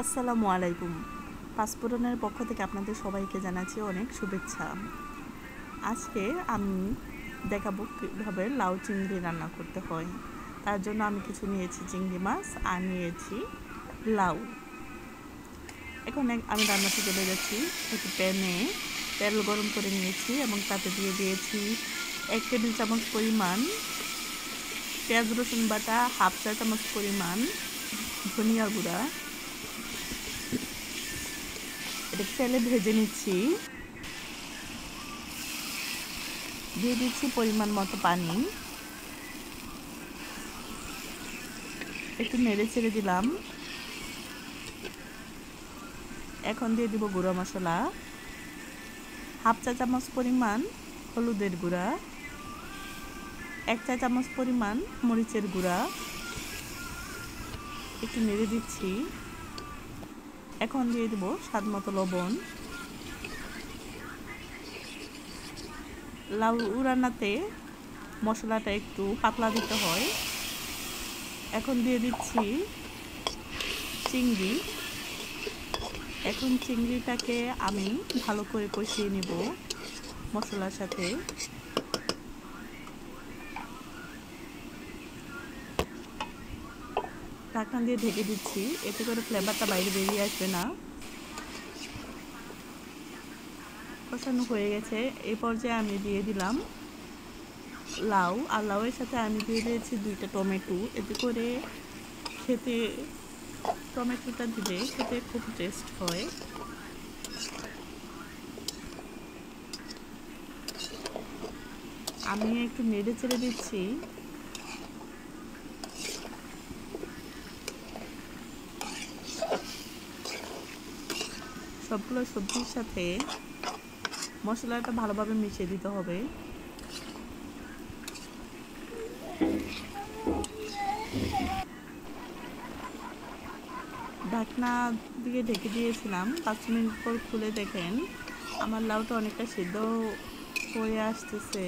আসসালামু আলাইকুম। পাঁচফোড়নের পক্ষ থেকে আপনাদের সবাইকে জানাচ্ছি অনেক শুভেচ্ছা। আজকে আমি দেখাবো কীভাবে লাউ চিংড়ি রান্না করতে হয়। তার জন্য আমি কিছু নিয়েছি চিংড়ি মাছ আর নিয়েছি লাউ। এখন আমি রান্নাতে চলে যাচ্ছি। একটি প্যানে তেল গরম করে নিয়েছি এবং তাতে দিয়ে দিয়েছি 1 টেবিল চামচ পরিমাণ পেঁয়াজ রসুন বাটা, হাফ চা চামচ পরিমাণ ধনিয়া গুঁড়া। এটা তেলে ভেজে নিচ্ছি। দিয়ে দিচ্ছি পরিমাণ মতো পানি, একটু নেড়ে ছেড়ে দিলাম। এখন দিয়ে দিব গুঁড়া মশলা, হাফ চা চামচ পরিমাণ হলুদের গুঁড়া, 1 চা চামচ পরিমাণ মরিচের গুঁড়া, একটু নেড়ে দিচ্ছি। এখন দিয়ে দেব স্বাদ মতো লবণ। লাউ রান্নাতে মশলাটা একটু পাতলা দিতে হয়। এখন দিয়ে দিচ্ছি চিংড়ি। এখন চিংড়িটাকে আমি ভালো করে কষিয়ে নিব মশলার সাথে। ঢাকনা দিয়ে ঢেকে দিচ্ছি, এতে করে ফ্লেভারটা বাইরে বেরিয়ে আসবে না। কষানো হয়ে গেছে। এই পর্যায়ে আমি দিয়ে দিলাম লাউ, আর লাউয়ের সাথে আমি দিয়ে দিয়েছি 2টা টমেটো। এতে করে খেতে টমেটোটা দিলে খেতে খুব টেস্ট হয়। আমি একটু নেড়ে চেড়ে দিচ্ছি। সবগুলো সবজির সাথে মশলাটা ভালোভাবে মিশিয়ে দিতে হবে। ঢাকনা দিয়ে ঢেকে দিয়েছিলাম। 5 মিনিট পর খুলে দেখেন আমার লাউটা অনেকটা সিদ্ধ হয়ে আসতেছে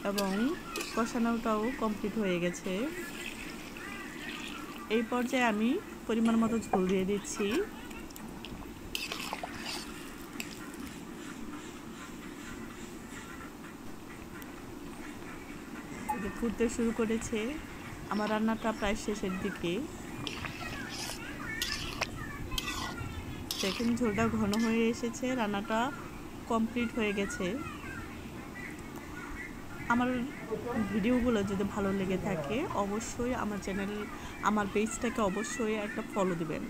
এবং কষানোটাও কমপ্লিট হয়ে গেছে। এই পর্যায়ে আমি পরিমাণ মতো ঝোল দিয়ে দিচ্ছি। ফুটতে শুরু করেছে। আমার রান্নাটা প্রায় শেষের দিকে। দেখুন ঝোলটা ঘন হয়ে এসেছে, রান্নাটা কমপ্লিট হয়ে গেছে। আমার ভিডিওগুলো যদি ভালো লেগে থাকে অবশ্যই আমার পেজটাকে অবশ্যই একটা ফলো দিবেন।